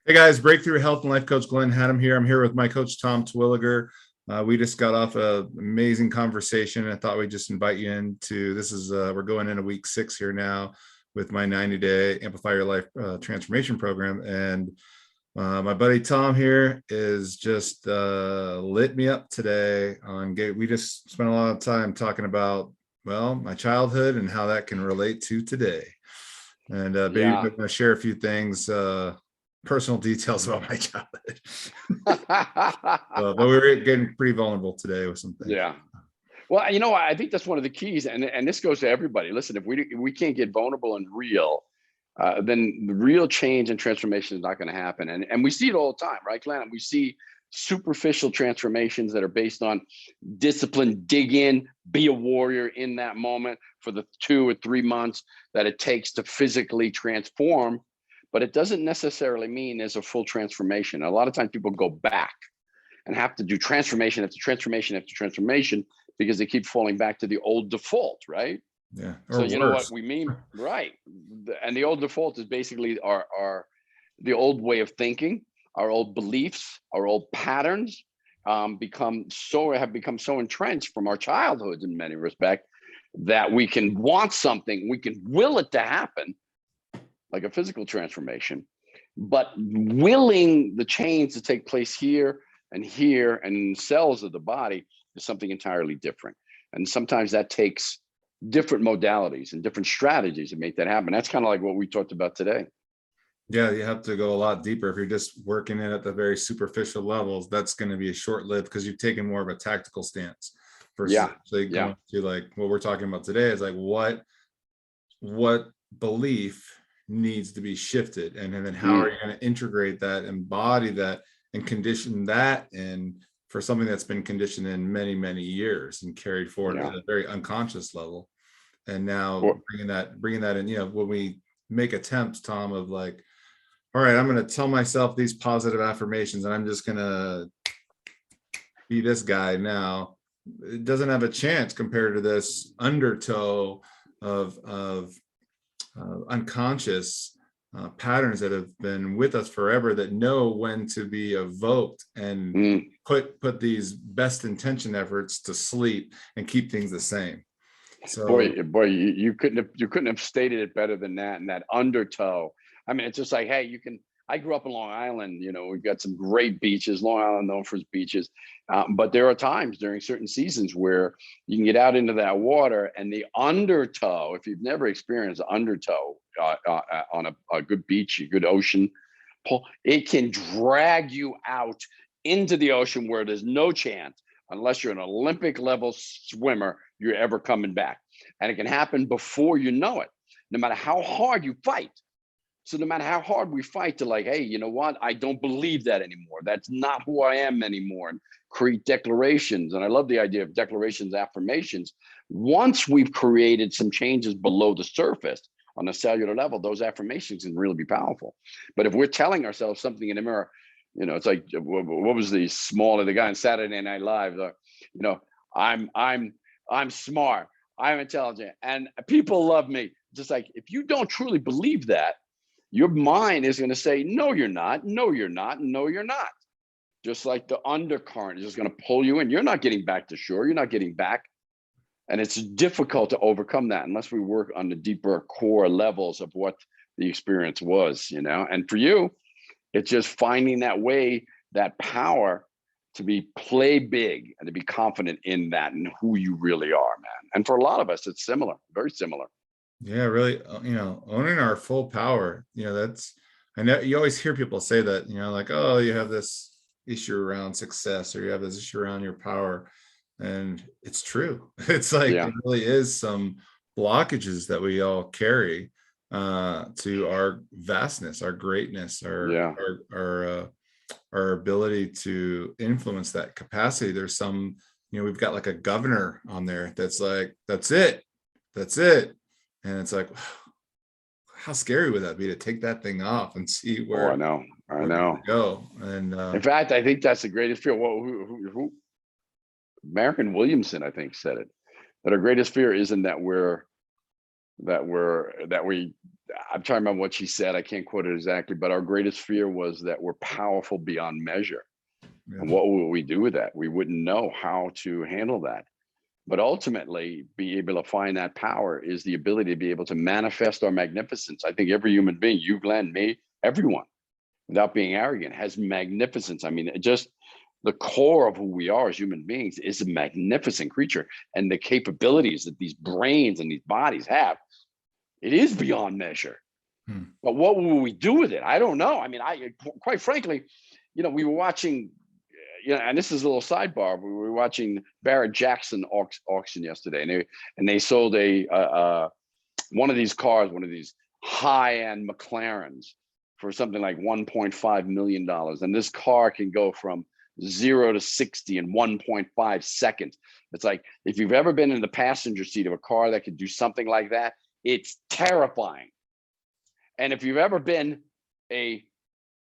Hey guys, Breakthrough Health and Life Coach Glenn Hattem here. I'm here with my coach Tom Terwilleger. We just got off an amazing conversation. I thought we'd just invite you into this. We're going into week 6 here now with my 90-day Amplify Your Life transformation program. And my buddy Tom here is just lit me up today on we just spent a lot of time talking about, well, my childhood and how that can relate to today. And maybe we're going to share a few things, personal details about my childhood. But we were getting pretty vulnerable today with some things. Yeah. Well, I think that's one of the keys, and this goes to everybody. Listen, if we can't get vulnerable and real, then the real change and transformation is not going to happen. And we see it all the time, right, Glenn? We see superficial transformations that are based on discipline, dig in, be a warrior in that moment for the 2 or 3 months that it takes to physically transform. But it doesn't necessarily mean there's a full transformation. A lot of times people go back and have to do transformation after transformation after transformation because they keep falling back to the old default, right? Yeah. So you know what we mean, right? And the old default is basically the old way of thinking, our old beliefs, our old patterns have become so entrenched from our childhoods in many respects that we can want something, we can will it to happen, like a physical transformation, but willing the change to take place here and in cells of the body is something entirely different. And sometimes that takes different modalities and different strategies to make that happen. That's kind of like what we talked about today. Yeah, you have to go a lot deeper. If you're just working in at the very superficial levels, that's going to be a short-lived because you've taken more of a tactical stance versus going to like what we're talking about today is like what belief needs to be shifted, and then how are you going to integrate that, embody that, and condition that in for something that's been conditioned in many years and carried forward at a very unconscious level. And now bringing that in, when we make attempts, Tom, of like, all right, I'm going to tell myself these positive affirmations and I'm just going to be this guy now. It doesn't have a chance compared to this undertow of unconscious patterns that have been with us forever that know when to be evoked and put these best intention efforts to sleep and keep things the same. So boy, you couldn't have stated it better than that. And that undertow, I mean, it's just like, hey, I grew up in Long Island, we've got some great beaches, Long Island known for its beaches. But there are times during certain seasons where you can get out into that water and the undertow, if you've never experienced undertow on a good beach, a good ocean, it can drag you out into the ocean where there's no chance, unless you're an Olympic level swimmer, you're ever coming back. And it can happen before you know it, no matter how hard you fight. So no matter how hard we fight to like, hey, you know what? I don't believe that anymore. That's not who I am anymore. And create declarations. And I love the idea of declarations, affirmations. Once we've created some changes below the surface on a cellular level, those affirmations can really be powerful. But if we're telling ourselves something in the mirror, it's like, what was the guy on Saturday Night Live? I'm smart, I'm intelligent, and people love me. Just like, if you don't truly believe that, your mind is going to say, no, you're not. No, you're not. No, you're not. Just like the undercurrent is just going to pull you in. You're not getting back to shore. You're not getting back. And it's difficult to overcome that unless we work on the deeper core levels of what the experience was, And for you, it's just finding that way, that power to play big and to be confident in that and who you really are, man. And for a lot of us, it's similar, very similar. Yeah, really, owning our full power, I know you always hear people say that, like, oh, you have this issue around success or you have this issue around your power. And it's true. It's like, it really is some blockages that we all carry to our vastness, our greatness, our ability to influence that capacity. There's some, we've got like a governor on there that's like, that's it. And it's like, how scary would that be to take that thing off and see where I know. Go. And in fact, I think that's the greatest fear. Who Marion Williamson, I think, said it, that our greatest fear isn't that we I'm trying to remember what she said. I can't quote it exactly, but our greatest fear was that we're powerful beyond measure. Yeah. And what would we do with that? We wouldn't know how to handle that. But ultimately, be able to find that power is the ability to be able to manifest our magnificence. I think every human being, you, Glenn, me, everyone, without being arrogant, has magnificence. I mean, just the core of who we are as human beings is a magnificent creature. And the capabilities that these brains and these bodies have, it is beyond measure. But what will we do with it? I don't know. I mean, quite frankly, you know, we were watching, you know, and this is a little sidebar. We were watching Barrett Jackson auction yesterday, and they sold one of these cars, one of these high-end McLarens, for something like $1.5 million. And this car can go from 0 to 60 in 1.5 seconds. It's like, if you've ever been in the passenger seat of a car that could do something like that, it's terrifying. And if you've ever been a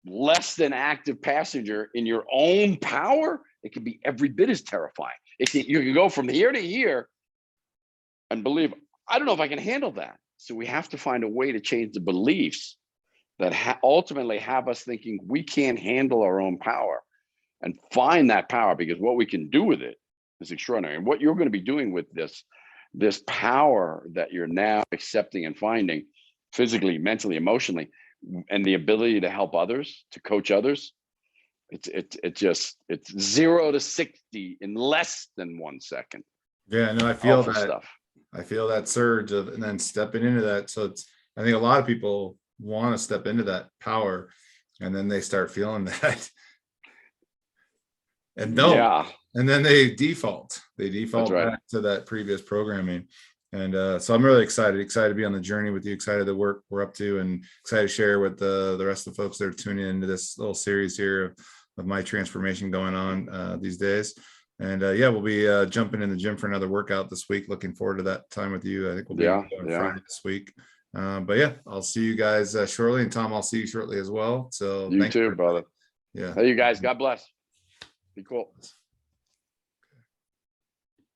less than active passenger in your own power, it can be every bit as terrifying. You can go from here to here and believe, I don't know if I can handle that. So we have to find a way to change the beliefs that ultimately have us thinking we can't handle our own power, and find that power, because what we can do with it is extraordinary. And what you're going to be doing with this power that you're now accepting and finding, physically, mentally, emotionally, and the ability to help others, to coach others, it's 0 to 60 in less than 1 second. Yeah, no, I feel Powerful that stuff. I feel that surge of, and then stepping into that. So I think a lot of people want to step into that power, and then they start feeling that and don't. Yeah. And then they default back to that previous programming. And so I'm really excited to be on the journey with you, excited the work we're up to, and excited to share with the rest of the folks that are tuning into this little series here of my transformation going on these days. And yeah, we'll be jumping in the gym for another workout this week. Looking forward to that time with you. I think we'll be on Friday this week. But yeah, I'll see you guys shortly. And Tom, I'll see you shortly as well. So you too, brother. Yeah. Hey, you guys, God bless. Be cool.